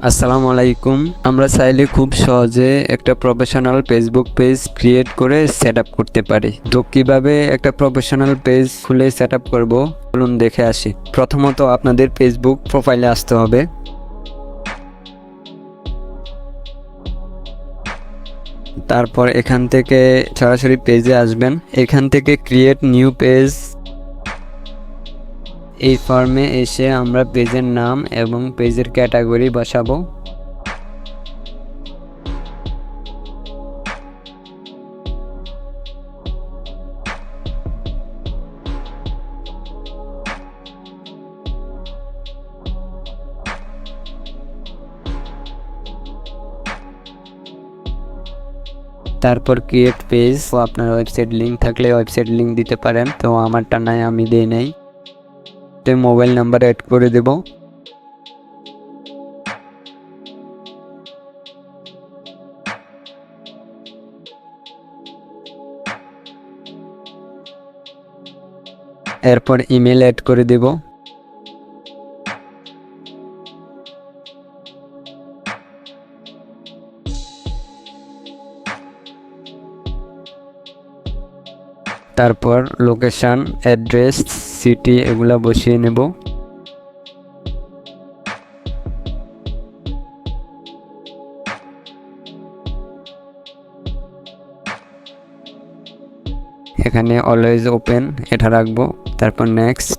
আসসালামু আলাইকুম। আমরা চাইলে খুব সহজে একটা প্রফেশনাল ফেসবুক পেজ ক্রিয়েট করে সেট আপ করতে পারি। তো কিভাবে একটা প্রফেশনাল পেজ খুলে সেট আপ করবো চলুন দেখে আসি। প্রথমত আপনাদের ফেসবুক প্রোফাইলে আসতে হবে। তারপর এখান থেকে সরাসরি পেজে আসবেন। এখান থেকে ক্রিয়েট নিউ পেজ, এই ফর্মে এসে আমরা পেজের নাম এবং পেজের ক্যাটাগরি বসাবো। তারপর ক্রিয়েট পেজ, আপনার ওয়েবসাইট লিঙ্ক থাকলে ওয়েবসাইট লিঙ্ক দিতে পারেন, তো আমারটা নাই, আমি দিই নাই। তো মোবাইল নাম্বার অ্যাড করে দেব। এরপর ইমেল অ্যাড করে দেব। তারপর লোকেশন, অ্যাড্রেস, সিটি এগুলা বসিয়ে নেব। এখানে অলওয়েজ ওপেন এটা রাখবো। তারপর নেক্সট।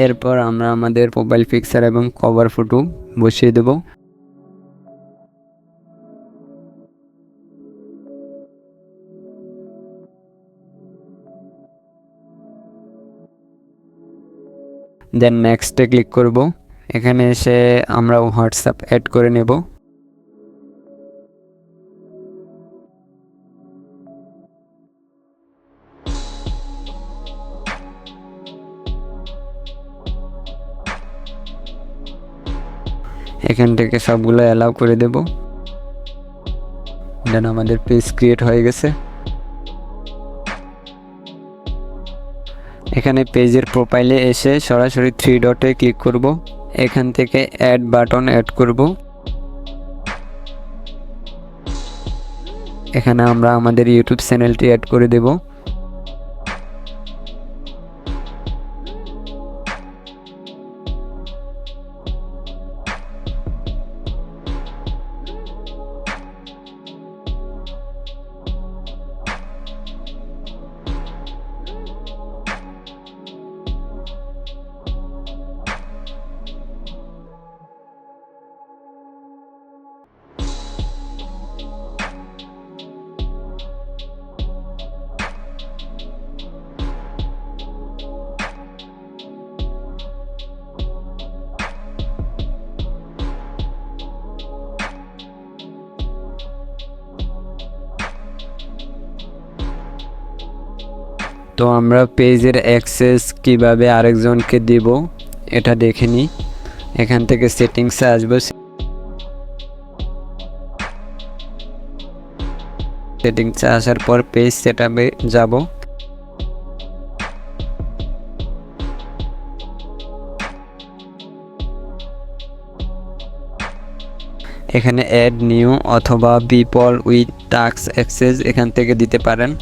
এরপর আমরা আমাদের প্রোফাইল পিকচার এবং কভার ফটো বসিয়ে দেব। দেন নেক্সটে ক্লিক করব। এখানে এসে আমরা হোয়াটসঅ্যাপ অ্যাড করে নেব। এখান থেকে সবগুলো অ্যালাউ করে দেব। দেন আমাদের পেজ ক্রিয়েট হয়ে গেছে। এখানে পেজের প্রোফাইলে এসে সরাসরি থ্রি ডটে ক্লিক করব। এখান থেকে অ্যাড বাটন অ্যাড করব। এখানে আমরা আমাদের ইউটিউব চ্যানেলটি অ্যাড করে দেব। তো আমরা পেজের অ্যাক্সেস কিভাবে আরেকজনকে দিব এটা দেখে নিই। এখান থেকে সেটিংসে আসবো। সেটিংসে আসার পর পেজ সেটআপে যাব। এখানে অ্যাড নিউ অথবা পিপল উইথ টাস্ক অ্যাক্সেস এখান থেকে দিতে পারেন।